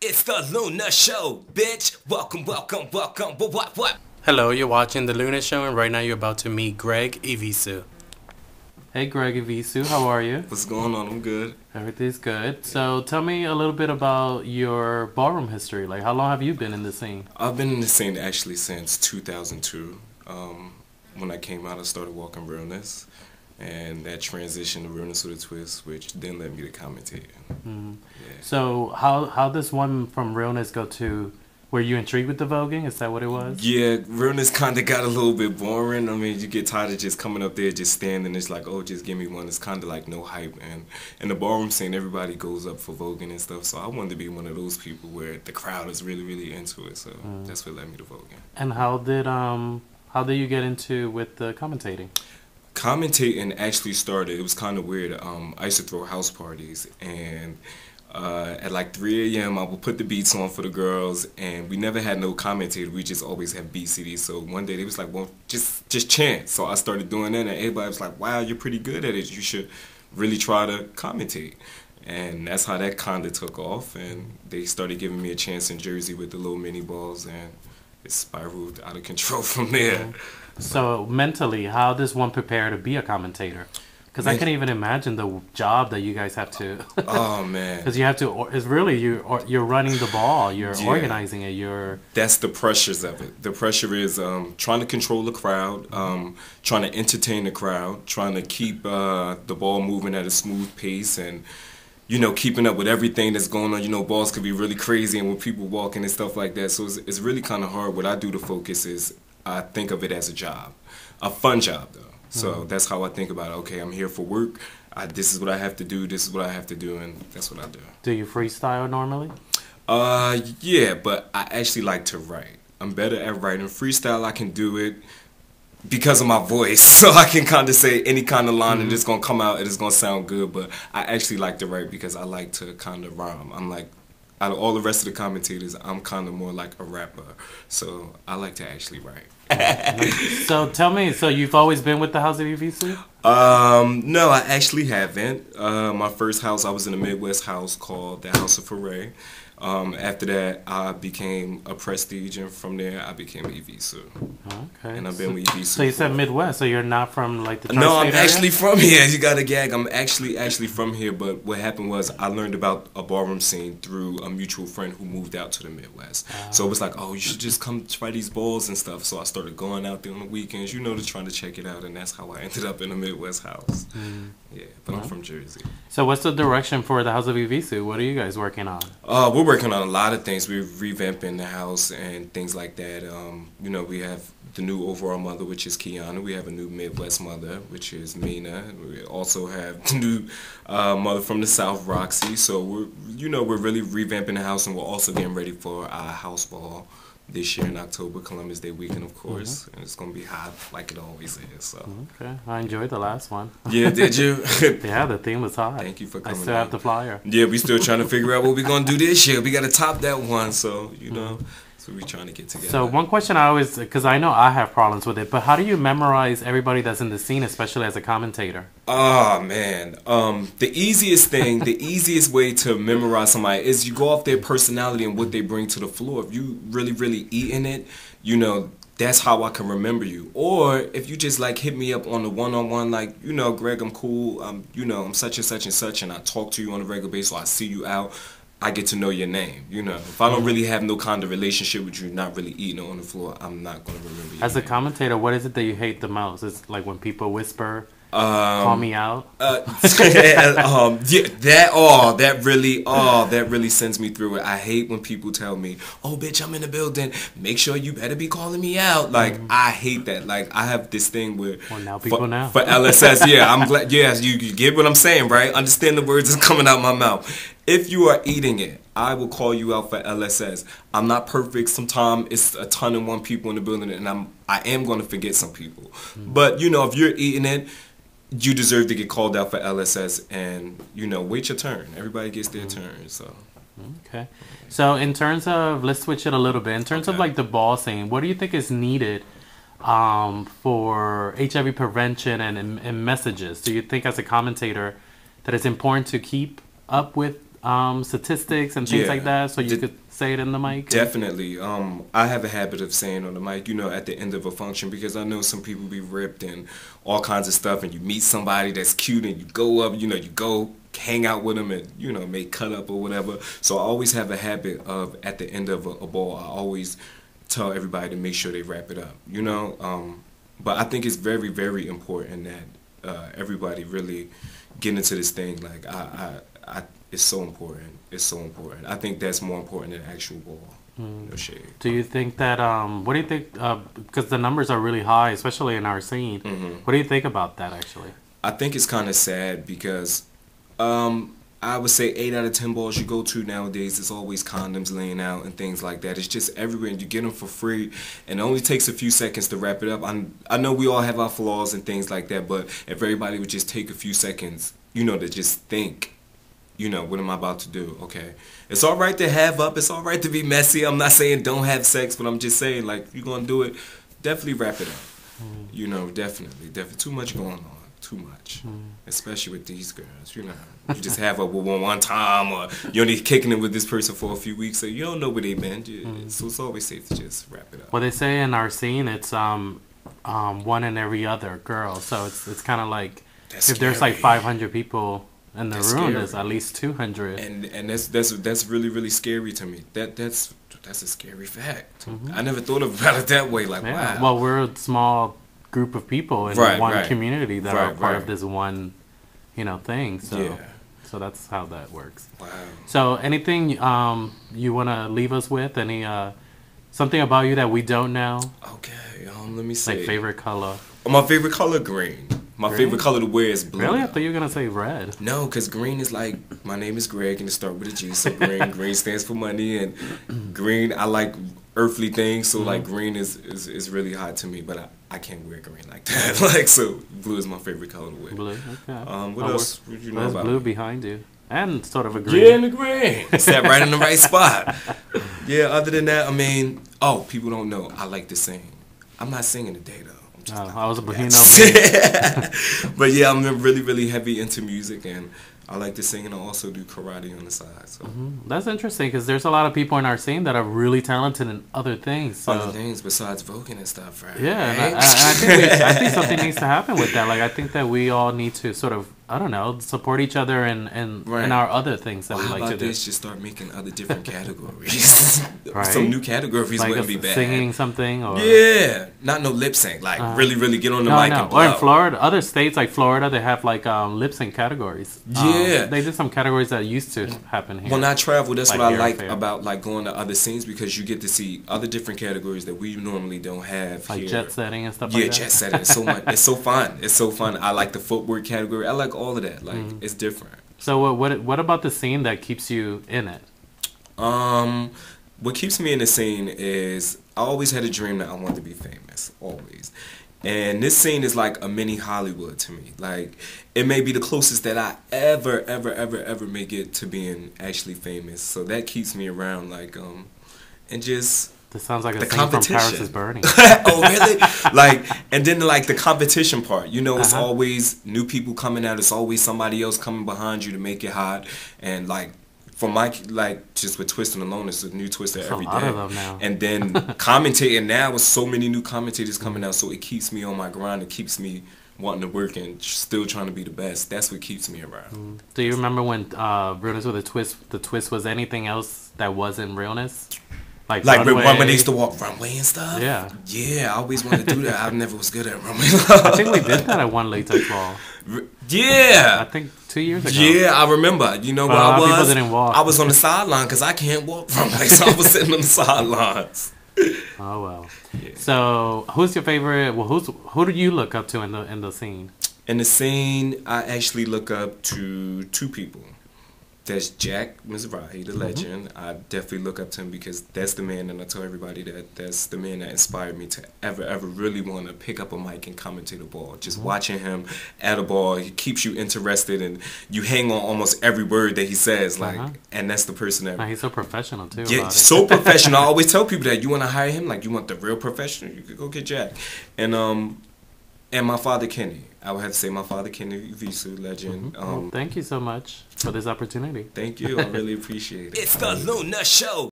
It's the Luna Show, bitch. Welcome. What? Hello, you're watching The Luna Show, and right now you're about to meet Greg Evisu. Hey, Greg Evisu, how are you? What's going on? I'm good. Everything's good. So tell me a little bit about your ballroom history. Like, how long have you been in the scene? I've been in the scene actually since 2002. When I came out, I started walking Realness, and that transitioned to Realness with a twist, which then led me to commentating. Mm-hmm. Yeah. So how does one from Realness go to... Were you intrigued with the voguing? Is that what it was? Yeah, Realness kind of got a little bit boring. I mean, you get tired of just coming up there, just standing. It's like, oh, just give me one. It's kind of like no hype. And in the ballroom scene, everybody goes up for voguing and stuff. So I wanted to be one of those people where the crowd is really, really into it. So that's what led me to voguing. And how did you get into with the commentating? Commentating actually started, it was kind of weird. I used to throw house parties, and at like 3 a.m. I would put the beats on for the girls, and we never had no commentator. We just always had beat CDs. So one day they was like, well, just chant. So I started doing that, and everybody was like, wow, you're pretty good at it. You should really try to commentate. And that's how that kind of took off, and they started giving me a chance in Jersey with the little mini balls, and it spiraled out of control from there. So mentally, how does one prepare to be a commentator? Because I can't even imagine the job that you guys have to. Oh man! Because you have to. It's really you're running the ball. You're organizing it. That's the pressures of it. The pressure is trying to control the crowd, trying to entertain the crowd, trying to keep the ball moving at a smooth pace, and keeping up with everything that's going on. Balls could be really crazy, and when people walking and stuff like that. So it's really kind of hard. What I do to focus is I think of it as a job, a fun job though. So that's how I think about it. Okay, I'm here for work. This is what I have to do. This is what I have to do, and that's what I do. Do you freestyle normally? Yeah, but I actually like to write. I'm better at writing. Freestyle, I can do it because of my voice. So I can kind of say any kind of line and it's going to come out and it's going to sound good. But I actually like to write because I like to kind of rhyme. I'm like, out of all the rest of the commentators, I'm kind of more like a rapper. So I like to actually write. So tell me, so you've always been with the House of Evisu? No, I actually haven't. My first house, I was in a Midwest house called the House of Foray. After that, I became a Prestige, and from there, I became Evisu. Okay. And I've been with Evisu. So you said Midwest, so you're not from like the No, I'm area? actually from here. You got a gag. I'm actually from here, but what happened was I learned about a ballroom scene through a mutual friend who moved out to the Midwest. So it was like, oh, you should just come try these balls and stuff. So I started going out there on the weekends, to try to check it out, and that's how I ended up in a Midwest house. Yeah, but I'm from Jersey. So what's the direction for the House of Evisu? What are you guys working on? We're working on a lot of things. We're revamping the house and things like that. We have the new overall mother, which is Kiana. We have a new Midwest mother, which is Mina. We also have the new mother from the South, Roxy. So we're really revamping the house, and we're also getting ready for our house ball this year in October, Columbus Day weekend, of course, and it's gonna be hot like it always is. So okay, I enjoyed the last one. Yeah, did you? Yeah, the theme was hot. Thank you for coming. I still have the flyer. Yeah, we still trying to figure out what we're gonna do this year. We gotta top that one, so so we're trying to get together. So one question I always, because I know I have problems with it, but how do you memorize everybody that's in the scene, especially as a commentator? Oh man, the easiest thing, the easiest way to memorize somebody is you go off their personality and what they bring to the floor. If you really eating it, that's how I can remember you. Or if you just like hit me up on the one-on-one, like, Greg, I'm cool, I'm such and such and such, and I talk to you on a regular basis, so I see you out, I get to know your name. If I don't really have no kind of relationship with you, not really eating on the floor, I'm not going to remember you. As a commentator, what is it that you hate the most? It's like when people whisper, call me out. That really sends me through it. I hate when people tell me, "Oh, bitch, I'm in the building. Make sure you better be calling me out." Like I hate that. Like I have this thing where now people know for LSS. Yeah, I'm glad. Yeah, you get what I'm saying, right? Understand the words that's coming out my mouth. If you are eating it, I will call you out for LSS. I'm not perfect. Sometimes it's a ton of one people in the building, and I am going to forget some people. But if you're eating it, you deserve to get called out for LSS, and wait your turn. Everybody gets their turn. So okay. So in terms of, let's switch it a little bit. In terms of like the ball scene, what do you think is needed for HIV prevention and messages? Do you think as a commentator that it's important to keep up with statistics and things like that, so you could say it in the mic? Definitely. I have a habit of saying on the mic, at the end of a function, because I know some people be ripped and all kinds of stuff, and you meet somebody that's cute and you go up, you go hang out with them and, make cut up or whatever. So I always have a habit of, at the end of a ball, I always tell everybody to make sure they wrap it up, But I think it's very, very important that everybody really get into this thing. Like, it's so important. It's so important. I think that's more important than actual ball. No shade. Do you think that, what do you think, because the numbers are really high, especially in our scene. What do you think about that, actually? I think it's kind of sad because I would say 8 out of 10 balls you go to nowadays, there's always condoms laying out and things like that. It's just everywhere, and you get them for free, and it only takes a few seconds to wrap it up. I know we all have our flaws and things like that, but if everybody would just take a few seconds, to just think, what am I about to do? Okay. It's all right to have up. It's all right to be messy. I'm not saying don't have sex, but I'm just saying, like, you're going to do it, definitely wrap it up. Definitely. Too much going on. Too much. Especially with these girls, You just have up with one time, or you're only kicking it with this person for a few weeks, so you don't know where they've been. So it's always safe to just wrap it up. Well, they say in our scene, it's one in every other girl. So it's kind of like, that's if scary. There's like 500 people in the room, scary. there's at least 200. And that's really, really scary to me. That's a scary fact. I never thought about it that way. Like, wow. Well, we're a small group of people in one community that are part of this one, thing. So that's how that works. Wow. So anything you want to leave us with? Any something about you that we don't know? Okay. Let me see. Like favorite color. My favorite color, green. My Green? favorite color to wear is blue. Really? I thought you were gonna say red. No, because green is like, my name is Greg and it starts with a G, so green. Green stands for money, and green, I like earthly things, so like green is really hot to me, but I can't wear green like that. Like, so blue is my favorite color to wear. Blue, okay. What else would you know There's about blue me? behind you. And sort of a green. Yeah, and the green. Sat right in the right spot. Yeah, other than that, people don't know, I like to sing. I'm not singing today, though. I was a bohemian. But yeah, I'm really, really heavy into music, and I like to sing, and I also do karate on the side. So that's interesting, because there's a lot of people in our scene that are really talented in other things. So. Other things besides voguing and stuff, right? Yeah, and I think something needs to happen with that. Like, I think that we all need to sort of, I don't know, support each other in our other things that we like to do. Just start making other different categories. Right? Some new categories like wouldn't be bad. Singing something, or not no lip sync. Like really, really get on the mic and blow. Or in Florida, other states like Florida, they have like lip sync categories. They did some categories that used to happen here. When I travel, that's what I like about like going to other scenes, because you get to see other different categories that we normally don't have like here. Jet setting and stuff like that. Yeah, jet setting. It's so much. It's so fun. It's so fun. I like the footwork category. I like all of that. Like, it's different. So what about the scene that keeps you in it? What keeps me in the scene is I always had a dream that I wanted to be famous. Always. And this scene is like a mini Hollywood to me. Like, it may be the closest that I ever may get to being actually famous. So that keeps me around, like, and just... This sounds like a scene from Paris is Burning. Oh, really? Like, and then like the competition part, it's always new people coming out. It's always somebody else coming behind you to make it hot. And like, for my, like, just with twisting alone, it's a new twister every day. A lot of them now. And then commentating now with so many new commentators coming out, so it keeps me on my grind. It keeps me wanting to work and still trying to be the best. That's what keeps me around. Do you remember when Realness with a Twist, the twist was anything else that wasn't Realness? Like when they used to walk runway and stuff? Yeah. Yeah, I always wanted to do that. I never was good at runway. I think we did that at one latex ball. Yeah. I think 2 years ago. Yeah, I remember. You know where I was? People didn't walk. I was on the sideline because I can't walk runway, so I was sitting on the sidelines. Oh, well. Yeah. So, who's your favorite? Well, who do you look up to in the scene? In the scene, I actually look up to two people. There's Jack Mizrahi, the legend. I definitely look up to him because that's the man, and I tell everybody that's the man that inspired me to ever really want to pick up a mic and commentate a ball. Just watching him at a ball, he keeps you interested, and you hang on almost every word that he says. Like, and that's the person that. He's so professional too. Yeah, so professional. I always tell people that you want to hire him, like you want the real professional, you could go get Jack, and And my father, Kenny. I would have to say my father, Kenny Evisu, legend. Well, thank you so much for this opportunity. Thank you. I really appreciate it. It's the Luna Show.